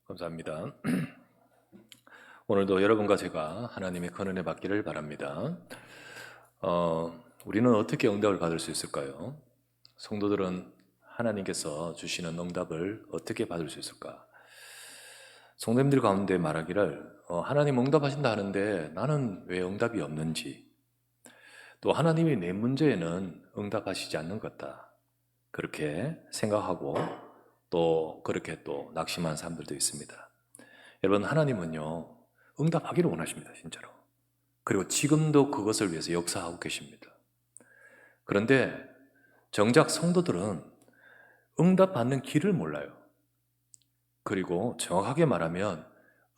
감사합니다. 오늘도 여러분과 제가 하나님의 권한을 받기를 바랍니다. 우리는 어떻게 응답을 받을 수 있을까요? 성도들은 하나님께서 주시는 응답을 어떻게 받을 수 있을까? 성도님들 가운데 말하기를 하나님 응답하신다 하는데 나는 왜 응답이 없는지, 또 하나님이 내 문제에는 응답하시지 않는 것 같다, 그렇게 생각하고 또 그렇게 또 낙심한 사람들도 있습니다. 여러분, 하나님은요 응답하기를 원하십니다, 진짜로. 그리고 지금도 그것을 위해서 역사하고 계십니다. 그런데 정작 성도들은 응답받는 길을 몰라요. 그리고 정확하게 말하면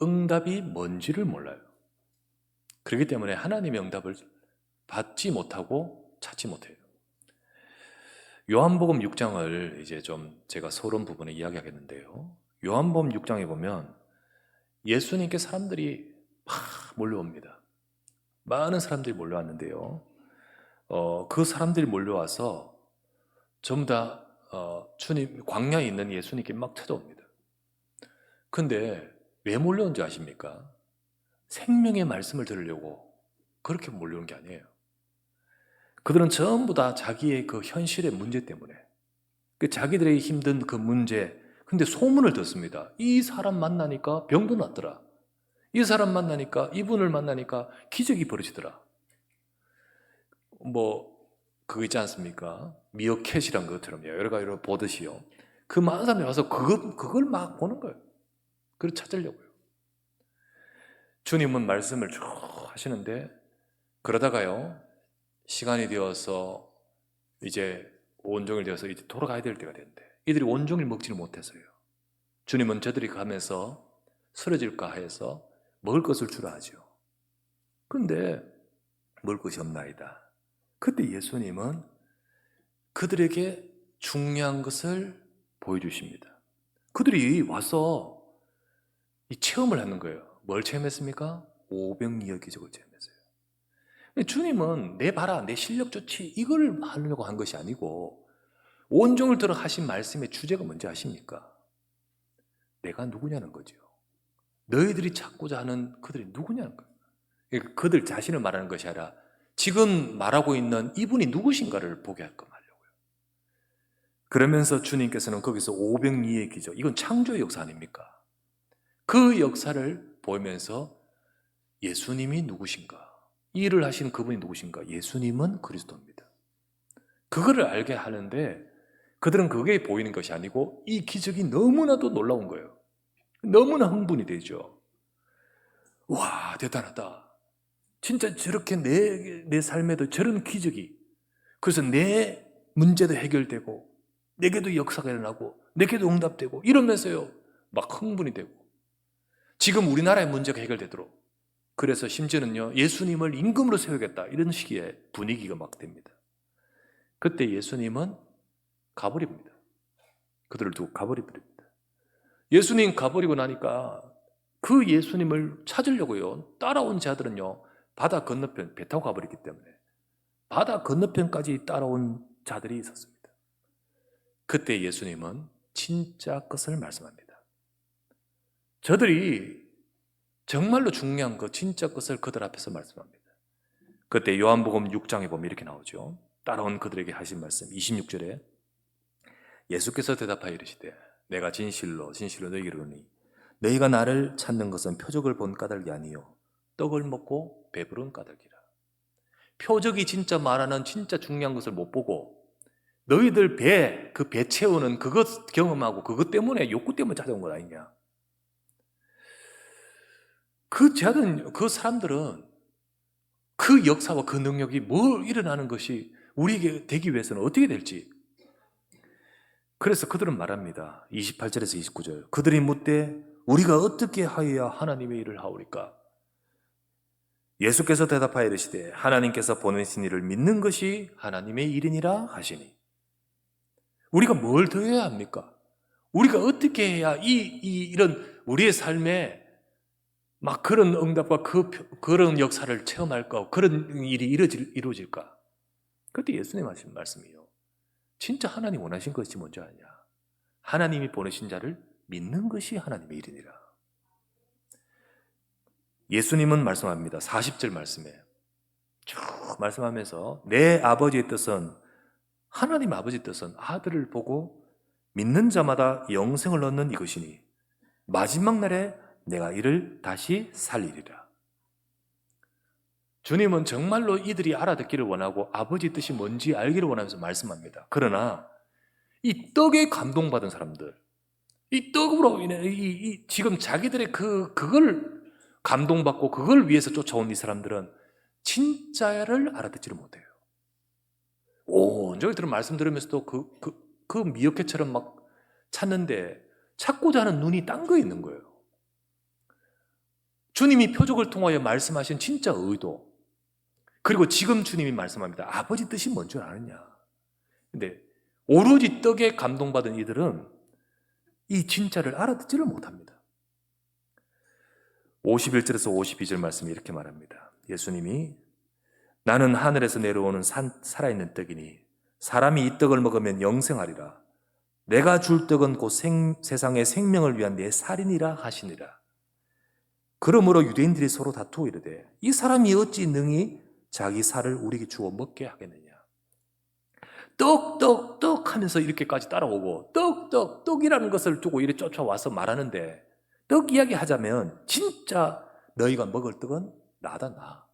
응답이 뭔지를 몰라요. 그렇기 때문에 하나님의 응답을 받지 못하고 찾지 못해요. 요한복음 6장을 이제 좀 제가 서론 부분에 이야기하겠는데요, 요한복음 6장에 보면 예수님께 사람들이 막 몰려옵니다. 많은 사람들이 몰려왔는데요, 그 사람들이 몰려와서 전부 다 주님, 광야에 있는 예수님께 막 쳐다옵니다. 근데 왜 몰려온지 아십니까? 생명의 말씀을 들으려고 그렇게 몰려온 게 아니에요. 그들은 전부 다 자기의 그 현실의 문제 때문에, 그 자기들의 힘든 그 문제, 근데 소문을 듣습니다. 이 사람 만나니까 병도 낫더라. 이 사람 만나니까, 이분을 만나니까 기적이 벌어지더라. 뭐 그거 있지 않습니까? 미어캣이란 것처럼 여러 가지로 보듯이요. 그 많은 사람들이 와서 그걸 막 보는 거예요. 그걸 찾으려고요. 주님은 말씀을 쭉 하시는데, 그러다가요, 시간이 되어서 이제 온종일 되어서 이제 돌아가야 될 때가 됐는데, 이들이 온종일 먹지를 못해서요. 주님은 저들이 가면서 쓰러질까 해서 먹을 것을 주라 하죠. 근데 먹을 것이 없나이다. 그때 예수님은 그들에게 중요한 것을 보여주십니다. 그들이 와서 이 체험을 하는 거예요. 뭘 체험했습니까? 오병이어 기적을 체험했어요. 주님은 내 봐라, 내 실력 좋지, 이걸 하려고 한 것이 아니고, 온종일 들어 하신 말씀의 주제가 뭔지 아십니까? 내가 누구냐는 거죠. 너희들이 찾고자 하는 그들이 누구냐는 거예요. 그러니까 그들 자신을 말하는 것이 아니라 지금 말하고 있는 이분이 누구신가를 보게 할 겁니다. 그러면서 주님께서는 거기서 오병이의 기적, 이건 창조의 역사 아닙니까? 그 역사를 보면서 예수님이 누구신가, 이 일을 하시는 그분이 누구신가, 예수님은 그리스도입니다. 그거를 알게 하는데 그들은 그게 보이는 것이 아니고 이 기적이 너무나도 놀라운 거예요. 너무나 흥분이 되죠. 와, 대단하다. 진짜 저렇게 내 삶에도 저런 기적이, 그래서 내 문제도 해결되고 내게도 역사가 일어나고 내게도 응답되고 이러면서요 막 흥분이 되고, 지금 우리나라의 문제가 해결되도록, 그래서 심지어는요 예수님을 임금으로 세우겠다 이런 식의 분위기가 막 됩니다. 그때 예수님은 가버립니다. 그들을 두고 가버립니다. 예수님 가버리고 나니까 그 예수님을 찾으려고요 따라온 자들은요 바다 건너편, 배 타고 가버렸기 때문에 바다 건너편까지 따라온 자들이 있었습니다. 그때 예수님은 진짜 것을 말씀합니다. 저들이 정말로 중요한 것, 진짜 것을 그들 앞에서 말씀합니다. 그때 요한복음 6장에 보면 이렇게 나오죠. 따라온 그들에게 하신 말씀 26절에 예수께서 대답하여 이르시되 내가 진실로 진실로 너희에게 이르노니 너희가 나를 찾는 것은 표적을 본 까닭이 아니요 떡을 먹고 배부른 까닭이라. 표적이 진짜 말하는 진짜 중요한 것을 못 보고 너희들 그 배 채우는 그것 경험하고 그것 때문에, 욕구 때문에 찾아온 건 아니냐. 그 사람들은 그 역사와 그 능력이 뭘 일어나는 것이 우리에게 되기 위해서는 어떻게 될지, 그래서 그들은 말합니다. 28절에서 29절 그들이 묻되 우리가 어떻게 하여야 하나님의 일을 하오리까? 예수께서 대답하여 이르시되 하나님께서 보내신 이를 믿는 것이 하나님의 일이니라 하시니. 우리가 뭘 더 해야 합니까? 우리가 어떻게 해야 이런 우리의 삶에 막 그런 응답과 그런 역사를 체험할까? 그런 일이 이루어질까? 그때 예수님 하신 말씀이요, 진짜 하나님 원하신 것이 뭔지 아냐? 하나님이 보내신 자를 믿는 것이 하나님의 일이니라. 예수님은 말씀합니다. 40절 말씀에 쭉 말씀하면서 내 아버지의 뜻은, 하나님 아버지의 뜻은 아들을 보고 믿는 자마다 영생을 얻는 이것이니 마지막 날에 내가 이를 다시 살리리라. 주님은 정말로 이들이 알아듣기를 원하고 아버지의 뜻이 뭔지 알기를 원하면서 말씀합니다. 그러나 이 떡에 감동받은 사람들, 이 떡으로 인해 지금 자기들의 그걸 감동받고 그걸 위해서 쫓아온 이 사람들은 진짜를 알아듣지를 못해요. 온전히 들은 말씀 들으면서도 그 미역회처럼 막 찾는데 찾고자 하는 눈이 딴 거에 있는 거예요. 주님이 표적을 통하여 말씀하신 진짜 의도, 그리고 지금 주님이 말씀합니다. 아버지 뜻이 뭔 줄 아느냐. 근데 오로지 떡에 감동받은 이들은 이 진짜를 알아듣지를 못합니다. 51절에서 52절 말씀이 이렇게 말합니다. 예수님이 나는 하늘에서 내려오는 살아있는 떡이니 사람이 이 떡을 먹으면 영생하리라. 내가 줄 떡은 곧 세상의 생명을 위한 내 살이니라 하시니라. 그러므로 유대인들이 서로 다투어 이르되 이 사람이 어찌 능히 자기 살을 우리에게 주어 먹게 하겠느냐. 떡 하면서 이렇게까지 따라오고 떡이라는 것을 두고 이렇게 쫓아와서 말하는데, 떡 이야기 하자면 진짜 너희가 먹을 떡은 나다, 나.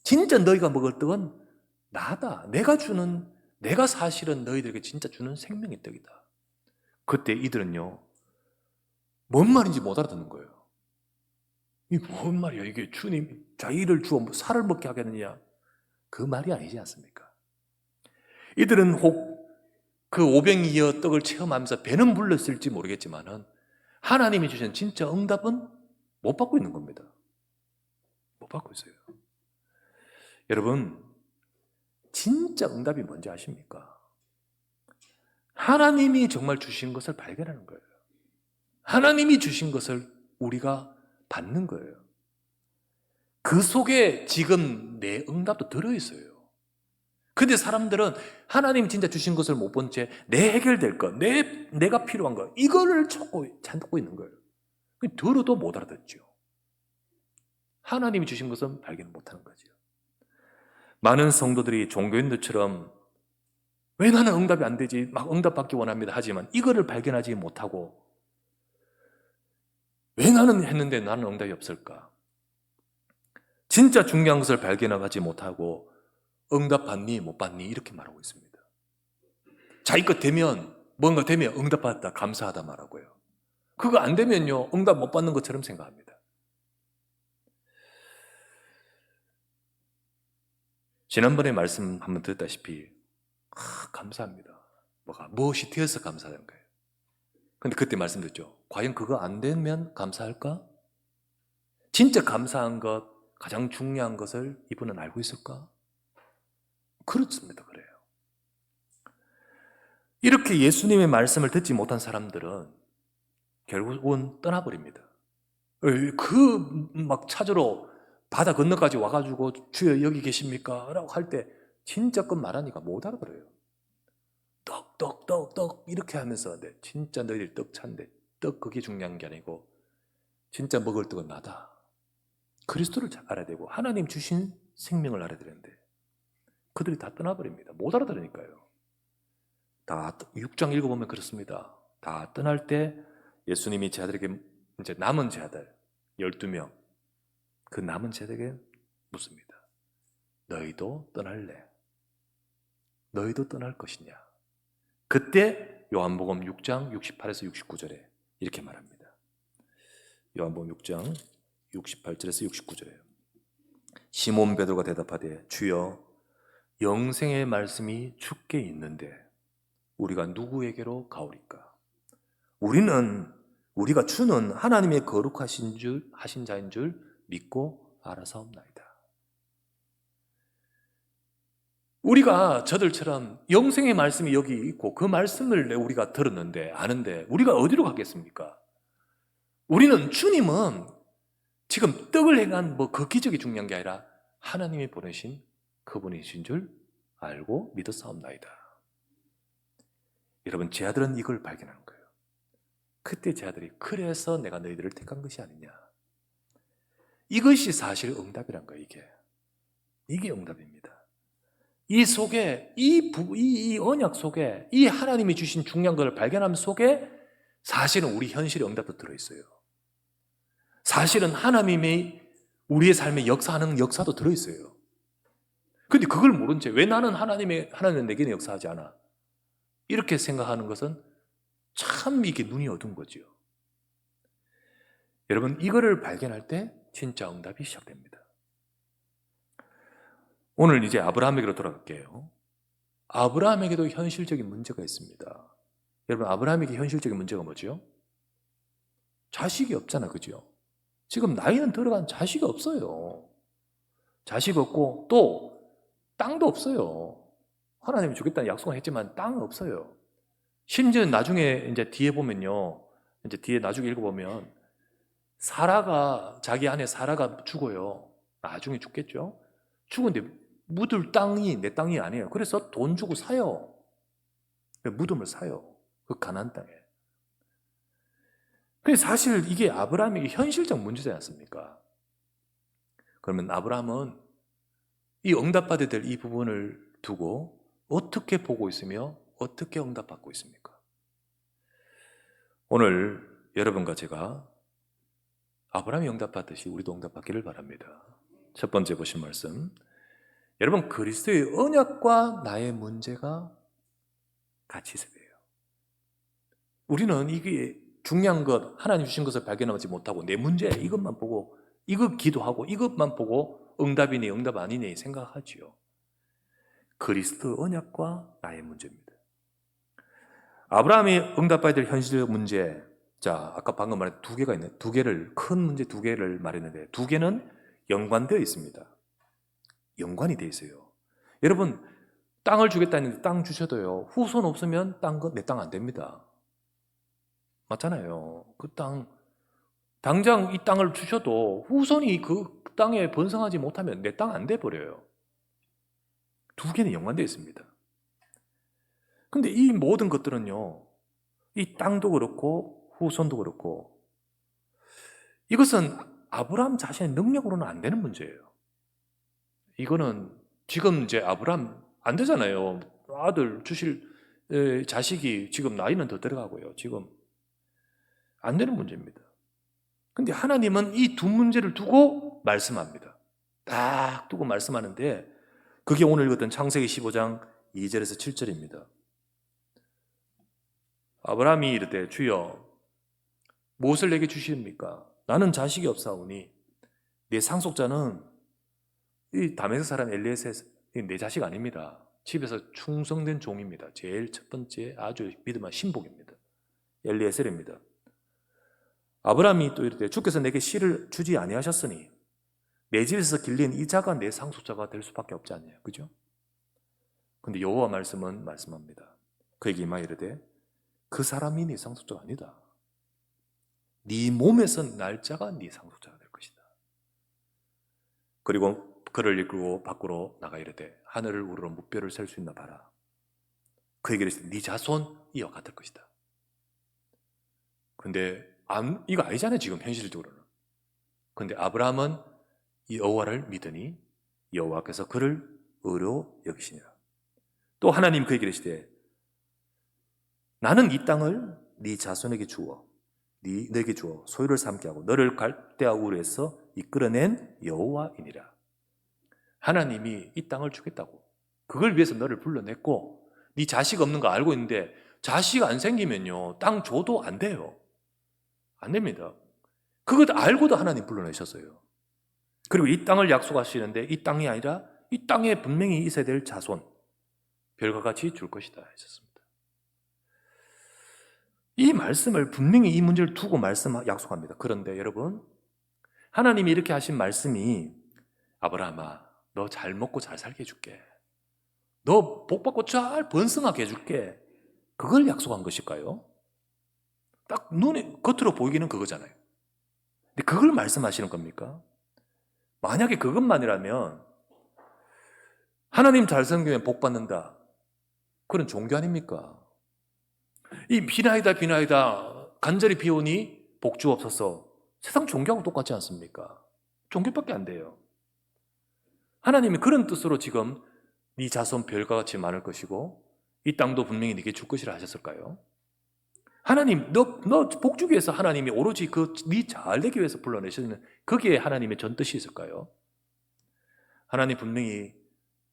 진짜 너희가 먹을 떡은 나다. 내가 사실은 너희들에게 진짜 주는 생명의 떡이다. 그때 이들은요, 뭔 말인지 못 알아듣는 거예요. 이게 뭔 말이야? 이게 주님 자기를 주어 살을 먹게 하겠느냐? 그 말이 아니지 않습니까? 이들은 혹 그 오병이어 떡을 체험하면서 배는 불렀을지 모르겠지만은 하나님이 주신 진짜 응답은 못 받고 있는 겁니다. 못 받고 있어요. 여러분, 진짜 응답이 뭔지 아십니까? 하나님이 정말 주신 것을 발견하는 거예요. 하나님이 주신 것을 우리가 받는 거예요. 그 속에 지금 내 응답도 들어있어요. 근데 사람들은 하나님 진짜 주신 것을 못 본 채 내 해결될 것, 내가 필요한 것, 이거를 찾고 있는 거예요. 들어도 못 알아듣죠. 하나님이 주신 것은 발견 못하는 거죠. 많은 성도들이 종교인들처럼 왜 나는 응답이 안 되지? 막 응답받기 원합니다 하지만 이거를 발견하지 못하고 왜 나는 했는데 나는 응답이 없을까? 진짜 중요한 것을 발견하지 못하고 응답 받니 못 받니 이렇게 말하고 있습니다. 자기 것 되면, 뭔가 되면 응답받았다 감사하다 말하고요. 그거 안 되면요 응답 못 받는 것처럼 생각합니다. 지난번에 말씀 한번 드렸다시피 감사합니다. 무엇이 되어서 감사하는 거예요. 근데 그때 말씀드렸죠. 과연 그거 안 되면 감사할까? 진짜 감사한 것, 가장 중요한 것을 이분은 알고 있을까? 그렇습니다. 그래요. 이렇게 예수님의 말씀을 듣지 못한 사람들은 결국은 떠나버립니다. 막 찾으러 바다 건너까지 와가지고 주여 여기 계십니까? 라고 할 때 진짜 것 말하니까 못 알아들어요. 떡 이렇게 하면서 진짜 너희들 떡 찬데 떡 그게 중요한 게 아니고 진짜 먹을 떡은 나다. 그리스도를 알아야 되고 하나님 주신 생명을 알아야 되는데 그들이 다 떠나버립니다. 못 알아들으니까요. 다 6장 읽어보면 그렇습니다. 다 떠날 때 예수님이 제자들에게 이제 남은 제자들 12명, 그 남은 제자들에게 묻습니다. 너희도 떠날래? 너희도 떠날 것이냐? 그때 요한복음 6장 68에서 69절에 이렇게 말합니다. 요한복음 6장 68절에서 69절에 시몬 베드로가 대답하되 주여 영생의 말씀이 주께 있는데 우리가 누구에게로 가오리까? 우리가 주는 하나님의 하신 자인 줄 믿고 알아사옵나이다. 우리가 저들처럼 영생의 말씀이 여기 있고 그 말씀을 우리가 들었는데 아는데 우리가 어디로 가겠습니까? 우리는 주님은 지금 떡을 행한 그 기적이 중요한 게 아니라 하나님이 보내신 그분이신 줄 알고 믿었사옵나이다. 여러분, 제 아들은 이걸 발견한 거예요. 그때 제 아들이 그래서 내가 너희들을 택한 것이 아니냐. 이것이 사실 응답이란 거예요. 이게 응답입니다. 이 속에 이 언약 속에 이 하나님이 주신 중요한 것을 발견함 속에 사실은 우리 현실의 응답도 들어있어요. 사실은 하나님이 우리의 삶에 역사하는 역사도 들어있어요. 근데 그걸 모른 채 왜 나는 하나님은 내게는 역사하지 않아? 이렇게 생각하는 것은 참 이게 눈이 어두운 거죠. 여러분, 이거를 발견할 때 진짜 응답이 시작됩니다. 오늘 이제 아브라함에게로 돌아갈게요. 아브라함에게도 현실적인 문제가 있습니다. 여러분, 아브라함에게 현실적인 문제가 뭐죠? 자식이 없잖아, 그죠? 지금 나이는 들어간 자식이 없어요. 자식 없고 또 땅도 없어요. 하나님이 주겠다는 약속은 했지만 땅은 없어요. 심지어 나중에 이제 뒤에 보면요, 이제 뒤에 나중에 읽어보면 자기 아내 사라가 죽어요. 나중에 죽겠죠? 죽은데 묻을 땅이 내 땅이 아니에요. 그래서 돈 주고 사요. 무덤을 사요. 그 가나안 땅에. 근데 사실 이게 아브라함에게 현실적 문제지 않습니까? 그러면 아브라함은 이 응답받아야 될 이 부분을 두고 어떻게 보고 있으며 어떻게 응답받고 있습니까? 오늘 여러분과 제가 아브라함이 응답받듯이 우리도 응답받기를 바랍니다. 첫 번째 보신 말씀, 여러분, 그리스도의 언약과 나의 문제가 같이 있어야 돼요. 우리는 이게 중요한 것, 하나님 주신 것을 발견하지 못하고 내 문제 이것만 보고 이거 기도하고 이것만 보고 응답이니 응답 아니니 생각하지요. 그리스도 언약과 나의 문제입니다. 아브라함이 응답받아야 될 현실적 문제, 자, 아까 방금 말한 두 개가 있네. 큰 문제 두 개를 말했는데 두 개는 연관되어 있습니다. 연관이 되어 있어요. 여러분, 땅을 주겠다는데 땅 주셔도요, 후손 없으면 내 땅 안 됩니다. 맞잖아요. 그 땅, 당장 이 땅을 주셔도 후손이 그 땅에 번성하지 못하면 내 땅 안 돼 버려요. 두 개는 연관되어 있습니다. 근데 이 모든 것들은요, 이 땅도 그렇고 후손도 그렇고 이것은 아브라함 자신의 능력으로는 안 되는 문제예요. 이거는 지금 이제 아브라함 안 되잖아요. 아들 주실 자식이 지금 나이는 더 들어가고요. 지금 안 되는 문제입니다. 근데 하나님은 이 두 문제를 두고 말씀합니다. 딱 두고 말씀하는데 그게 오늘 읽었던 창세기 15장 2절에서 7절입니다. 아브라함이 이르되 주여 무엇을 내게 주십니까? 나는 자식이 없사오니 내 상속자는 이 다메섹 사람 엘리에셀 내 자식 아닙니다. 집에서 충성된 종입니다. 제일 첫 번째 아주 믿음한 신복입니다. 엘리에셀입니다. 아브라함이 또 이르되 주께서 내게 씨를 주지 아니하셨으니 내 집에서 길린 이 자가 내 상속자가 될 수밖에 없지 않냐. 그죠? 근데 여호와 말씀은 말씀합니다. 그에게 임하여 이르되 그 사람이 네 상속자가 아니다. 네 몸에서 날 자가 네 상속자가 될 것이다. 그리고 그를 이끌고 밖으로 나가 이르되 하늘을 우러러 무뼈를 셀 수 있나 봐라. 그에게 이르되 네 자손 이와 같을 것이다. 근데 이거 아니잖아요, 지금 현실적으로는. 근데 아브라함은 이 여호와를 믿으니 여호와께서 그를 의로 여기시니라. 또 하나님 그에게 이르시되 나는 이 땅을 네 자손에게 주어 너에게 주어 소유를 삼게 하고 너를 갈대아 우르에서 이끌어낸 여호와이니라. 하나님이 이 땅을 주겠다고, 그걸 위해서 너를 불러냈고 네 자식 없는 거 알고 있는데 자식 안 생기면요 땅 줘도 안 돼요. 안 됩니다. 그것 알고도 하나님 불러내셨어요. 그리고 이 땅을 약속하시는데 이 땅이 아니라 이 땅에 분명히 있어야 될 자손, 별과 같이 줄 것이다 하셨습니다. 이 말씀을 분명히 이 문제를 두고 약속합니다. 그런데 여러분, 하나님이 이렇게 하신 말씀이 아브라함아 너 잘 먹고 잘 살게 해줄게, 너 복받고 잘 번성하게 해줄게, 그걸 약속한 것일까요? 딱 눈에 겉으로 보이기는 그거잖아요. 근데 그걸 말씀하시는 겁니까? 만약에 그것만이라면 하나님 잘 섬기면 복 받는다, 그런 종교 아닙니까? 이 비나이다 간절히 비오니 복 주옵소서, 세상 종교하고 똑같지 않습니까? 종교밖에 안 돼요. 하나님이 그런 뜻으로 지금 네 자손 별과 같이 많을 것이고 이 땅도 분명히 네게 줄 것이라 하셨을까요? 하나님, 너 복주기 위해서 하나님이 오로지 네 잘되기 위해서 불러내시는 거기에 하나님의 전뜻이 있을까요? 하나님 분명히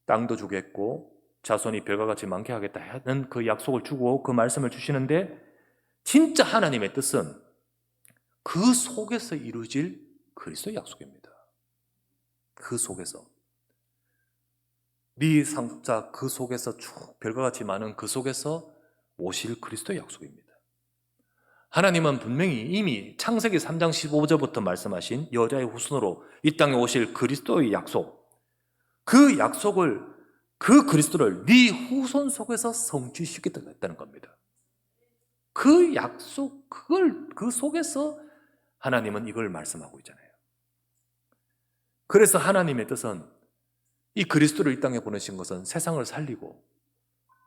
땅도 주겠고 자손이 별과 같이 많게 하겠다 하는 그 약속을 주고 그 말씀을 주시는데 진짜 하나님의 뜻은 그 속에서 이루어질 그리스도의 약속입니다. 그 속에서 네 상속자 그 속에서 쭉 별과 같이 많은 그 속에서 오실 그리스도의 약속입니다. 하나님은 분명히 이미 창세기 3장 15절부터 말씀하신 여자의 후손으로 이 땅에 오실 그리스도의 약속, 그 약속을, 그 그리스도를 네 후손 속에서 성취시키겠다고 했다는 겁니다. 그 약속, 그 속에서 하나님은 이걸 말씀하고 있잖아요. 그래서 하나님의 뜻은 이 그리스도를 이 땅에 보내신 것은 세상을 살리고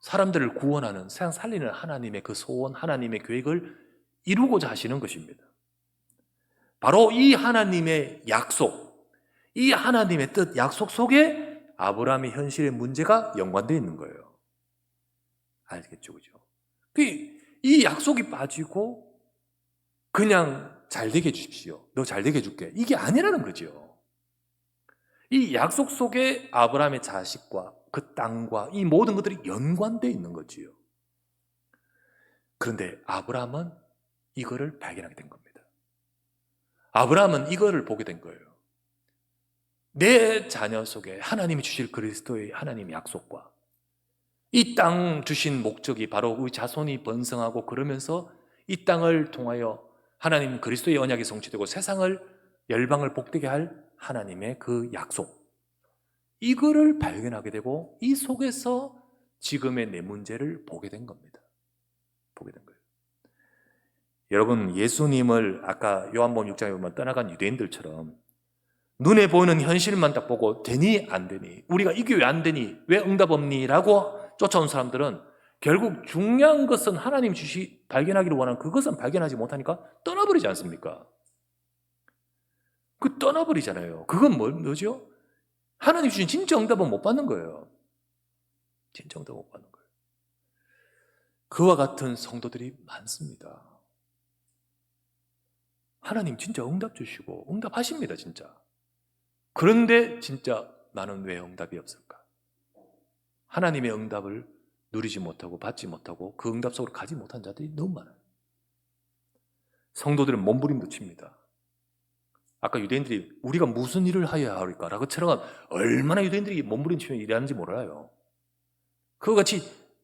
사람들을 구원하는, 세상 살리는 하나님의 그 소원, 하나님의 계획을 이루고자 하시는 것입니다. 바로 이 하나님의 약속, 이 하나님의 뜻, 약속 속에 아브라함의 현실의 문제가 연관되어 있는 거예요. 알겠죠? 그죠? 이 약속이 빠지고 그냥 잘되게 해주십시오. 너 잘되게 해줄게. 이게 아니라는 거죠. 이 약속 속에 아브라함의 자식과 그 땅과 이 모든 것들이 연관되어 있는 거지요. 그런데 아브라함은 이거를 발견하게 된 겁니다. 아브라함은 이거를 보게 된 거예요. 내 자녀 속에 하나님이 주실 그리스도의 하나님의 약속과 이 땅 주신 목적이 바로 우리 자손이 번성하고 그러면서 이 땅을 통하여 하나님 그리스도의 언약이 성취되고 세상을 열방을 복되게 할 하나님의 그 약속, 이거를 발견하게 되고 이 속에서 지금의 내 문제를 보게 된 겁니다. 보게 된 거예요. 여러분, 예수님을 아까 요한복음 6장에 보면 떠나간 유대인들처럼 눈에 보이는 현실만 딱 보고 되니 안 되니, 우리가 이게 왜 안 되니, 왜 응답 없니 라고 쫓아온 사람들은 결국 중요한 것은 하나님 발견하기를 원하는 그것은 발견하지 못하니까 떠나버리지 않습니까? 그 떠나버리잖아요. 그건 뭐죠? 하나님 주신 진짜 응답은 못 받는 거예요. 진짜 응답 못 받는 거예요. 그와 같은 성도들이 많습니다. 하나님 진짜 응답 주시고 응답하십니다, 진짜. 그런데 진짜 나는 왜 응답이 없을까? 하나님의 응답을 누리지 못하고 받지 못하고 그 응답 속으로 가지 못한 자들이 너무 많아요. 성도들은 몸부림도 칩니다. 아까 유대인들이 우리가 무슨 일을 하여야 할까? 라고 처럼 얼마나 유대인들이 몸부림치며 일하는지 몰라요. 그와 같이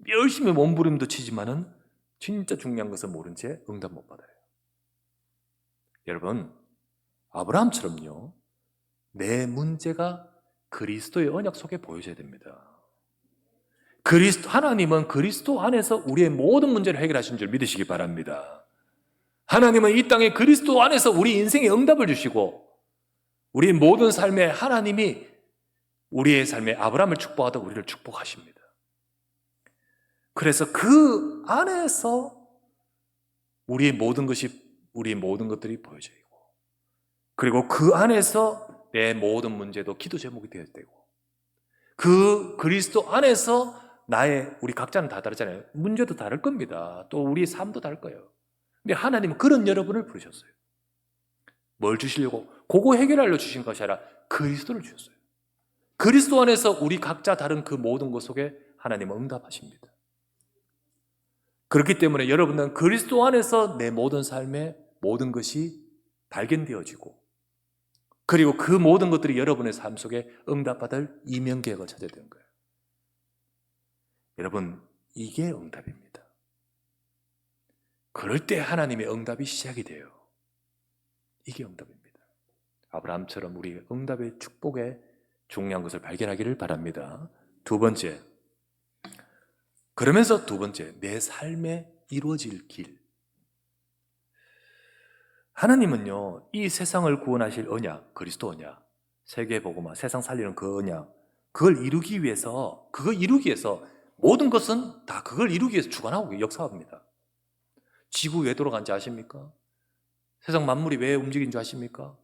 열심히 몸부림도 치지만은 진짜 중요한 것은 모른 채 응답 못 받아요. 여러분, 아브라함처럼요, 내 문제가 그리스도의 언약 속에 보여져야 됩니다. 하나님은 그리스도 안에서 우리의 모든 문제를 해결하신 줄 믿으시기 바랍니다. 하나님은 이 땅에 그리스도 안에서 우리 인생에 응답을 주시고 우리의 모든 삶에 하나님이 우리의 삶에 아브라함을 축복하다 우리를 축복하십니다. 그래서 그 안에서 우리의 모든 것들이 보여지고, 그리고 그 안에서 내 모든 문제도 기도 제목이 되어야 되고, 그 그리스도 안에서 우리 각자는 다 다르잖아요. 문제도 다를 겁니다. 또 우리의 삶도 다를 거예요. 근데 하나님은 그런 여러분을 부르셨어요. 뭘 주시려고? 그거 해결하려 주신 것이 아니라 그리스도를 주셨어요. 그리스도 안에서 우리 각자 다른 그 모든 것 속에 하나님은 응답하십니다. 그렇기 때문에 여러분은 그리스도 안에서 내 모든 삶의 모든 것이 발견되어지고, 그리고 그 모든 것들이 여러분의 삶 속에 응답받을 이면계획을 찾아야 되는 거예요. 여러분, 이게 응답입니다. 그럴 때 하나님의 응답이 시작이 돼요. 이게 응답입니다. 아브라함처럼 우리 응답의 축복에 중요한 것을 발견하기를 바랍니다. 두 번째, 그러면서 두 번째, 내 삶에 이루어질 길. 하나님은요, 이 세상을 구원하실 언약, 그리스도 언약, 세계복음화, 세상 살리는 그 언약, 그걸 이루기 위해서 모든 것은 다 그걸 이루기 위해서 주관하고 역사합니다. 지구 왜 돌아간지 아십니까? 세상 만물이 왜 움직인 줄 아십니까?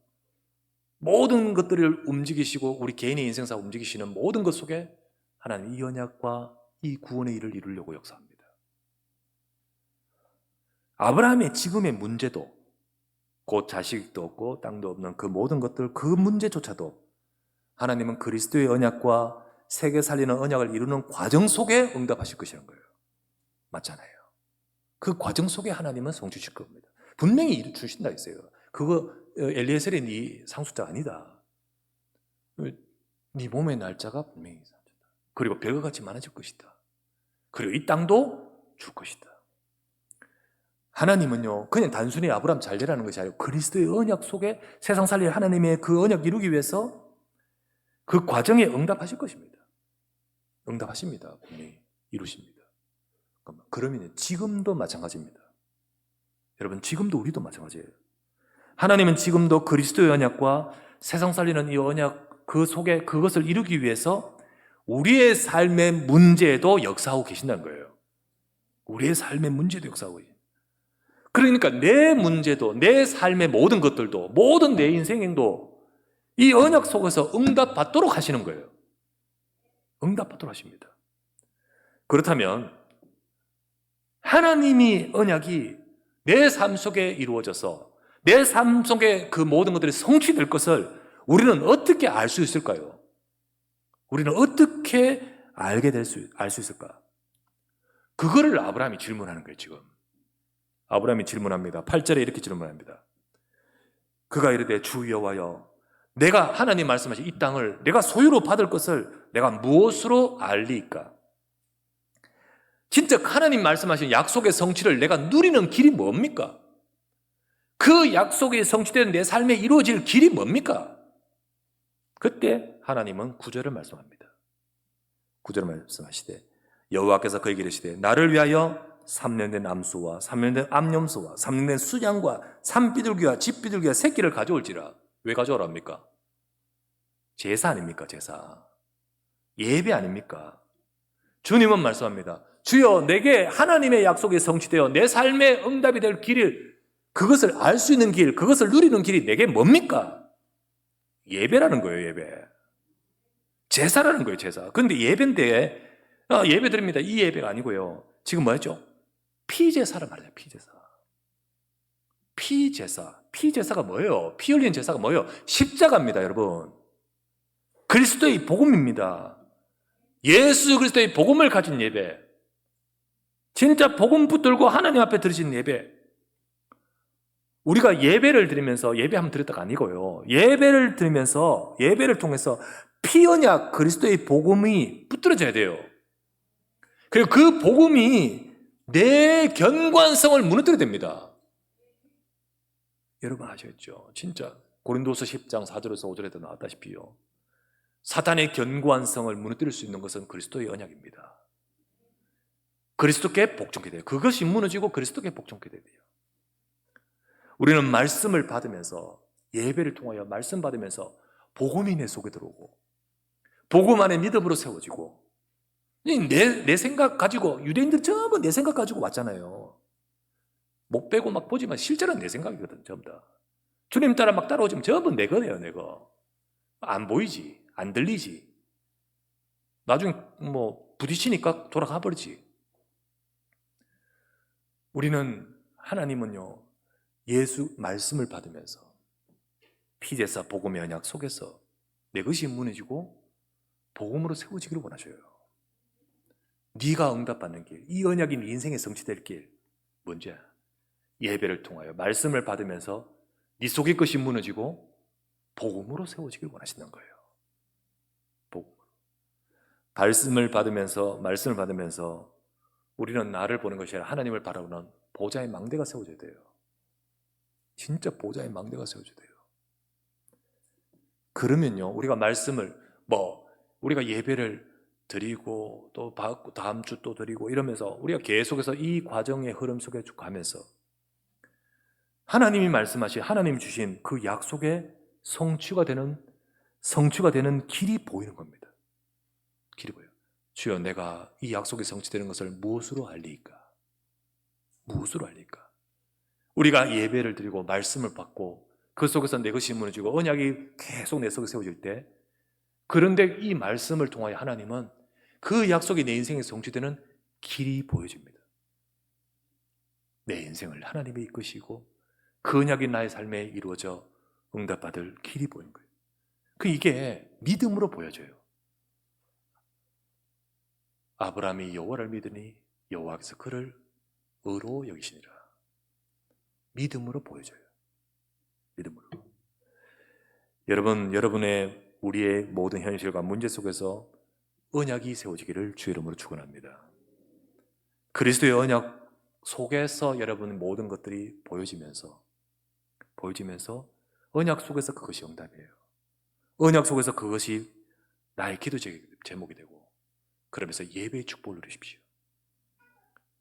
모든 것들을 움직이시고 우리 개인의 인생사 움직이시는 모든 것 속에 하나님 이 언약과 이 구원의 일을 이루려고 역사합니다. 아브라함의 지금의 문제도, 곧 자식도 없고 땅도 없는 그 모든 것들, 그 문제조차도 하나님은 그리스도의 언약과 세계 살리는 언약을 이루는 과정 속에 응답하실 것이라는 거예요. 맞잖아요. 그 과정 속에 하나님은 성취실 겁니다. 분명히 이루주신다 했어요. 그거 엘리에셀의 네 상속자 아니다. 네 몸의 날짜가 분명히 상속자. 그리고 별과 같이 많아질 것이다. 그리고 이 땅도 줄 것이다. 하나님은요, 그냥 단순히 아브라함 잘 되라는 것이 아니고 그리스도의 언약 속에 세상 살릴 하나님의 그 언약 이루기 위해서 그 과정에 응답하실 것입니다. 응답하십니다. 분명히 이루십니다. 그러면 지금도 마찬가지입니다. 여러분, 지금도 우리도 마찬가지예요. 하나님은 지금도 그리스도의 언약과 세상 살리는 이 언약 그 속에 그것을 이루기 위해서 우리의 삶의 문제에도 역사하고 계신다는 거예요. 우리의 삶의 문제도 역사하고 계십니다. 그러니까 내 문제도, 내 삶의 모든 것들도, 모든 내 인생도 이 언약 속에서 응답받도록 하시는 거예요. 응답받도록 하십니다. 그렇다면 하나님이 언약이 내 삶 속에 이루어져서 내 삶 속에 그 모든 것들이 성취될 것을 우리는 어떻게 알 수 있을까요? 우리는 어떻게 알 수 있을까? 그거를 아브라함이 질문하는 거예요, 지금. 아브라함이 질문합니다. 8절에 이렇게 질문합니다. 그가 이르되 주 여호와여, 내가 하나님 말씀하신 이 땅을 내가 소유로 받을 것을 내가 무엇으로 알리까? 진짜 하나님 말씀하신 약속의 성취를 내가 누리는 길이 뭡니까? 그 약속이 성취된 내 삶에 이루어질 길이 뭡니까? 그때 하나님은 9절을 말씀합니다. 9절을 말씀하시되 여호와께서 그에게 이르시되 나를 위하여 3년 된 암소와 3년 된 암염소와 3년 된 수양과 산비둘기와 집비둘기와 새끼를 가져올지라. 왜 가져오랍니까? 제사 아닙니까? 제사. 예배 아닙니까? 주님은 말씀합니다. 주여, 내게 하나님의 약속이 성취되어 내 삶의 응답이 될 길을, 그것을 알 수 있는 길, 그것을 누리는 길이 내게 뭡니까? 예배라는 거예요. 예배. 제사라는 거예요. 제사. 그런데 예배인데 예배 드립니다. 이 예배가 아니고요. 지금 뭐였죠? 피제사를 말해요. 피제사. 피제사. 피제사가 뭐예요? 피 흘린 제사가 뭐예요? 십자가입니다. 여러분. 그리스도의 복음입니다. 예수 그리스도의 복음을 가진 예배. 진짜 복음 붙들고 하나님 앞에 드리신 예배. 우리가 예배를 드리면서 예배 한번 드렸다가 아니고요. 예배를 드리면서 예배를 통해서 피 언약 그리스도의 복음이 붙들어져야 돼요. 그리고 그 복음이 내 견고한성을 무너뜨려야 됩니다. 여러분 아시겠죠? 진짜 고린도서 10장 4절에서 5절에도 나왔다시피요. 사탄의 견고한 성을 무너뜨릴 수 있는 것은 그리스도의 언약입니다. 그리스도께 복종해야 돼요. 그것이 무너지고 그리스도께 복종해야 돼요. 우리는 말씀을 받으면서 예배를 통하여 말씀 받으면서 복음이 내 속에 들어오고 복음 안에 믿음으로 세워지고 내 생각 가지고 유대인들 전부 내 생각 가지고 왔잖아요. 못 빼고 막 보지만 실제로는 내 생각이거든. 전부 다. 주님 따라 막 따라오지만 전부 내 거네요. 내 거. 안 보이지. 안 들리지. 나중에 뭐 부딪히니까 돌아가 버리지. 우리는 하나님은요, 예수 말씀을 받으면서 피제사 복음의 언약 속에서 내 것이 무너지고 복음으로 세워지기를 원하셔요. 네가 응답받는 길, 이 언약이 네 인생에 성취될 길 뭔지 예배를 통하여 말씀을 받으면서 네 속의 것이 무너지고 복음으로 세워지길 원하신다는 거예요. 복음으로. 말씀을 받으면서 우리는 나를 보는 것이 아니라 하나님을 바라보는 보좌의 망대가 세워져야 돼요. 진짜 보좌의 망대가 세워져야 돼요. 그러면요, 우리가 말씀을 우리가 예배를 드리고 또 받고 다음 주 또 드리고 이러면서 우리가 계속해서 이 과정의 흐름 속에 쭉 가면서 하나님이 말씀하신 하나님이 주신 그 약속의 성취가 되는 길이 보이는 겁니다. 길이 보여요. 주여, 내가 이 약속이 성취되는 것을 무엇으로 알리까? 무엇으로 알리까? 우리가 예배를 드리고 말씀을 받고 그 속에서 내 것이 무너지고 언약이 계속 내 속에 세워질 때, 그런데 이 말씀을 통하여 하나님은 그 약속이 내 인생에 성취되는 길이 보여집니다. 내 인생을 하나님이 이끄시고 그 언약이 나의 삶에 이루어져 응답받을 길이 보이는 거예요. 이게 믿음으로 보여져요. 아브라함이 여호와를 믿으니 여호와께서 그를 의로 여기시니라. 믿음으로 보여져요. 믿음으로. 여러분의 우리의 모든 현실과 문제 속에서 언약이 세워지기를 주 이름으로 축원합니다. 그리스도의 언약 속에서 여러분의 모든 것들이 보여지면서 언약 속에서 그것이 응답이에요. 언약 속에서 그것이 나의 기도 제목이 되고, 그러면서 예배의 축복을 누리십시오.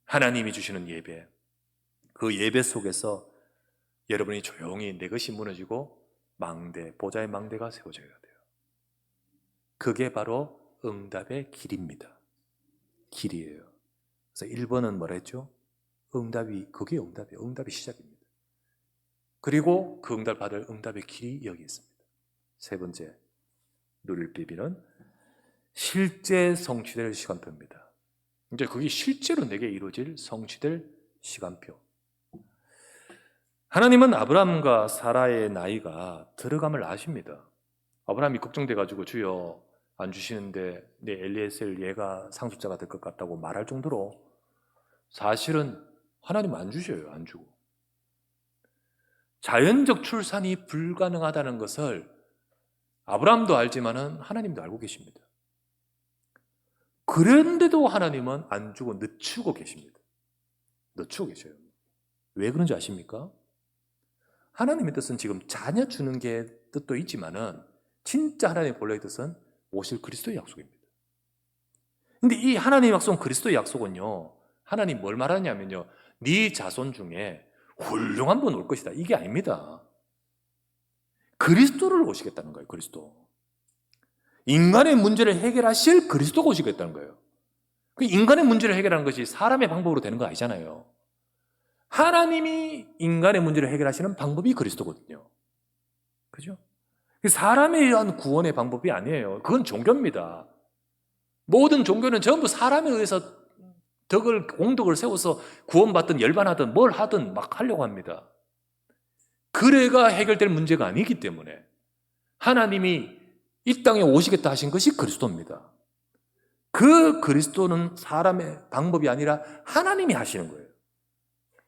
하나님이 주시는 예배, 그 예배 속에서 여러분이 조용히 내 것이 무너지고 보좌의 망대가 세워져야 돼요. 그게 바로 응답의 길입니다. 길이에요. 그래서 1번은 뭐라 했죠? 그게 응답이에요. 응답의 시작입니다. 그리고 그 응답을 받을 응답의 길이 여기 있습니다. 세 번째, 누릴 비밀은 실제 성취될 시간표입니다. 이제 그게 실제로 내게 이루어질 성취될 시간표. 하나님은 아브라함과 사라의 나이가 들어감을 아십니다. 아브라함이 걱정돼가지고 주여 안 주시는데 내 엘리에셀 얘가 상속자가 될 것 같다고 말할 정도로, 사실은 하나님 안 주셔요. 안 주고. 자연적 출산이 불가능하다는 것을 아브라함도 알지만은 하나님도 알고 계십니다. 그런데도 하나님은 안 주고 늦추고 계십니다. 늦추고 계셔요. 왜 그런지 아십니까? 하나님의 뜻은 지금 자녀 주는 게 뜻도 있지만은 진짜 하나님의 본래의 뜻은 오실 그리스도의 약속입니다. 근데 이 하나님의 약속은, 그리스도의 약속은요, 하나님 뭘 말하냐면요, 네 자손 중에 훌륭한 분 올 것이다, 이게 아닙니다. 그리스도를 오시겠다는 거예요. 그리스도. 인간의 문제를 해결하실 그리스도가 오시겠다는 거예요. 그 인간의 문제를 해결하는 것이 사람의 방법으로 되는 거 아니잖아요. 하나님이 인간의 문제를 해결하시는 방법이 그리스도거든요. 그죠? 사람에 의한 구원의 방법이 아니에요. 그건 종교입니다. 모든 종교는 전부 사람에 의해서 공덕을 세워서 구원받든 열반하든 뭘 하든 막 하려고 합니다. 그래가 해결될 문제가 아니기 때문에 하나님이 이 땅에 오시겠다 하신 것이 그리스도입니다. 그 그리스도는 사람의 방법이 아니라 하나님이 하시는 거예요.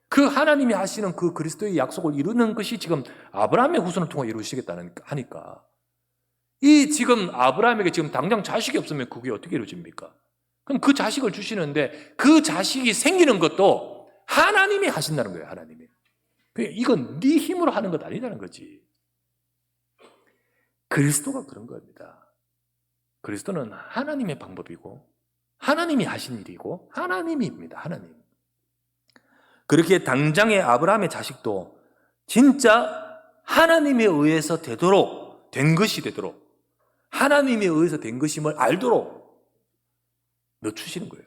그 하나님이 하시는 그 그리스도의 약속을 이루는 것이 지금 아브라함의 후손을 통해 이루시겠다는 하니까, 이 지금 아브라함에게 지금 당장 자식이 없으면 그게 어떻게 이루어집니까? 그럼 그 자식을 주시는데 그 자식이 생기는 것도 하나님이 하신다는 거예요. 하나님이. 이건 네 힘으로 하는 것 아니라는 거지. 그리스도가 그런 겁니다. 그리스도는 하나님의 방법이고 하나님이 하신 일이고 하나님입니다. 하나님. 그렇게 당장의 아브라함의 자식도 진짜 하나님에 의해서 된 것이 되도록, 하나님에 의해서 된 것임을 알도록 늦추시는 거예요.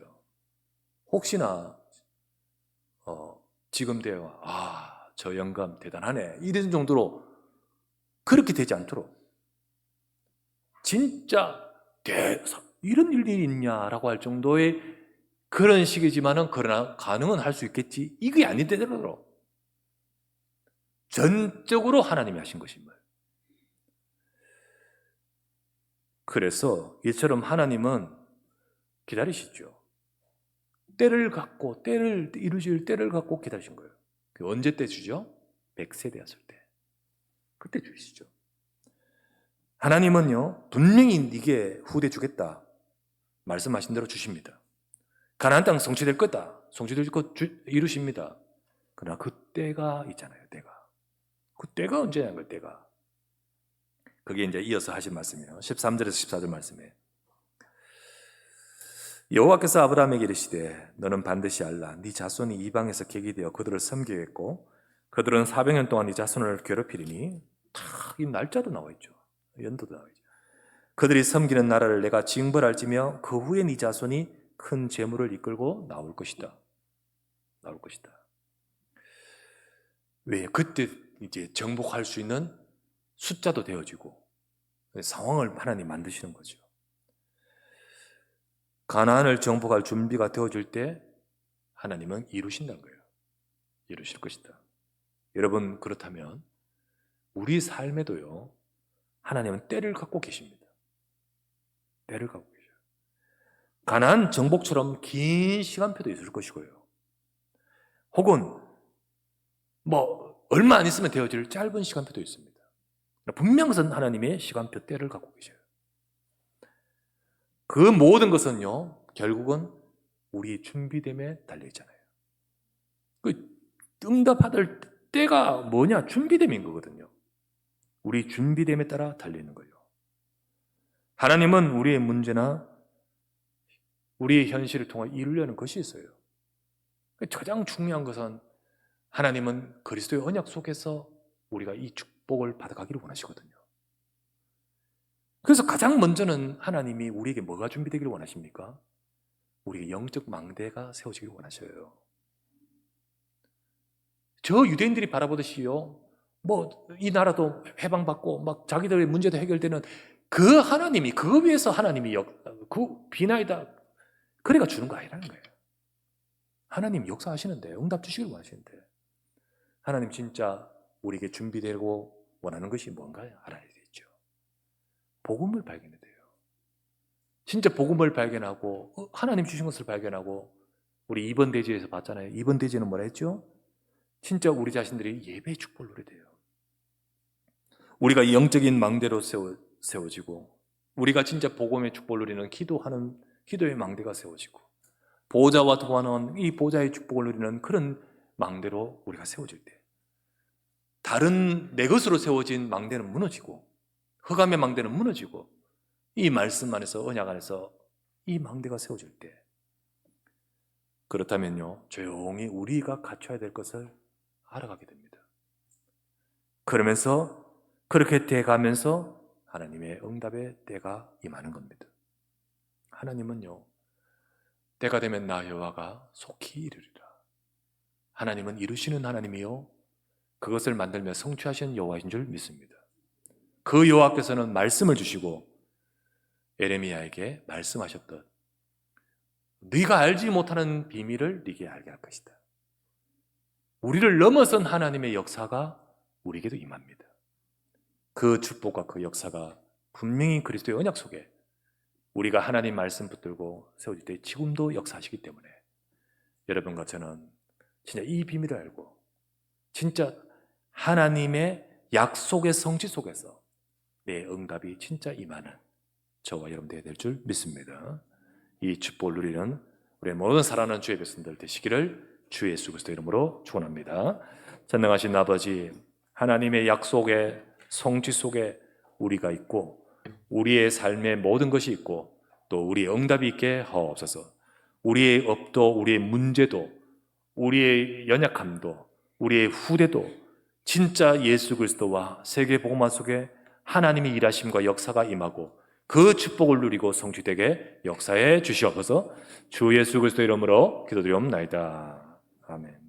혹시나 지금 되어 저 영감 대단하네 이런 정도로 그렇게 되지 않도록, 진짜 이런 일이 있냐라고 할 정도의 그런 식이지만은, 그러나 가능은 할 수 있겠지, 이게 아니되도록 전적으로 하나님이 하신 것임을. 그래서 이처럼 하나님은 기다리시죠. 때를 이루실 때를 갖고 기다리신 거예요. 언제 때 주죠? 100세 되었을 때. 그때 주시죠. 하나님은요, 분명히 네게 후대 주겠다 말씀하신 대로 주십니다. 가나안 땅 성취될 거다, 성취될 것 이루십니다. 그러나 그 때가 있잖아요. 그 때가 언제냐는 거예요. 때가. 그게 이제 이어서 하신 말씀이에요. 13절에서 14절 말씀이에요. 여호와께서 아브라함에게 이르시되 너는 반드시 알라. 네 자손이 이방에서 객이 되어 그들을 섬기겠고 그들은 400년 동안 네 자손을 괴롭히리니, 이 날짜도 나와 있죠. 연도도 나와 있죠. 그들이 섬기는 나라를 내가 징벌할지며 그 후에 네 자손이 큰 재물을 이끌고 나올 것이다. 왜? 그때 이제 정복할 수 있는 숫자도 되어지고 상황을 하나님 만드시는 거죠. 가나안을 정복할 준비가 되어질 때 하나님은 이루신다는 거예요. 이루실 것이다. 여러분, 그렇다면 우리 삶에도요, 하나님은 때를 갖고 계십니다. 때를 갖고 계셔요. 가나안 정복처럼 긴 시간표도 있을 것이고요. 혹은 얼마 안 있으면 되어질 짧은 시간표도 있습니다. 분명선 하나님의 시간표 때를 갖고 계셔요. 그 모든 것은요, 결국은 우리의 준비됨에 달려있잖아요. 그 응답받을 때가 뭐냐? 준비됨인 거거든요. 우리 준비됨에 따라 달려있는 거예요. 하나님은 우리의 문제나 우리의 현실을 통해 이루려는 것이 있어요. 가장 중요한 것은 하나님은 그리스도의 언약 속에서 우리가 이 축복을 받아가기를 원하시거든요. 그래서 가장 먼저는 하나님이 우리에게 뭐가 준비되기를 원하십니까? 우리에게 영적 망대가 세워지기를 원하셔요. 저 유대인들이 바라보듯이요, 이 나라도 해방받고 자기들의 문제도 해결되는 그 하나님이, 그 위에서 하나님이 그 비나이다, 그래가 주는 거 아니라는 거예요. 하나님 역사하시는데, 응답 주시길 원하시는데, 하나님 진짜 우리에게 준비되고 원하는 것이 뭔가요? 알아야 되죠. 복음을 발견해야 돼요. 진짜 복음을 발견하고 하나님 주신 것을 발견하고, 우리 이번 대지에서 봤잖아요. 이번 대지는 뭐라 했죠? 진짜 우리 자신들이 예배의 축복을 누려야 돼요. 우리가 영적인 망대로 세워지고, 우리가 진짜 복음의 축복을 누리는 기도의 망대가 세워지고, 보호자와 도와는 이 보호자의 축복을 누리는 그런 망대로 우리가 세워질 때, 다른 내 것으로 세워진 망대는 무너지고, 흑암의 망대는 무너지고, 이 말씀 안에서, 언약 안에서 이 망대가 세워질 때, 그렇다면요, 조용히 우리가 갖춰야 될 것을 알아가게 됩니다. 그러면서 그렇게 돼가면서 하나님의 응답의 때가 임하는 겁니다. 하나님은요, 때가 되면 나 여호와가 속히 이르리라. 하나님은 이루시는 하나님이요, 그것을 만들며 성취하시는 여호와인 줄 믿습니다. 그 여호와께서는 말씀을 주시고 에레미야에게 말씀하셨듯 네가 알지 못하는 비밀을 네게 알게 할 것이다. 우리를 넘어선 하나님의 역사가 우리에게도 임합니다. 그 축복과 그 역사가 분명히 그리스도의 언약 속에 우리가 하나님 말씀 붙들고 세워질 때 지금도 역사하시기 때문에, 여러분과 저는 진짜 이 비밀을 알고 진짜 하나님의 약속의 성취 속에서 내 응답이 진짜 임하는 저와 여러분 되어야 될 줄 믿습니다. 이 축복을 누리는 우리 모든 사랑하는 주의 백성들 되시기를 주 예수 그리스도 이름으로 축원합니다. 전능하신 아버지, 하나님의 약속의 성취 속에 우리가 있고, 우리의 삶의 모든 것이 있고, 또 우리의 응답이 있게 하옵소서. 우리의 업도, 우리의 문제도, 우리의 연약함도, 우리의 후대도 진짜 예수 그리스도와 세계 복음화 속에 하나님의 일하심과 역사가 임하고 그 축복을 누리고 성취되게 역사해 주시옵소서. 주 예수 그리스도 이름으로 기도드리옵나이다. 아멘.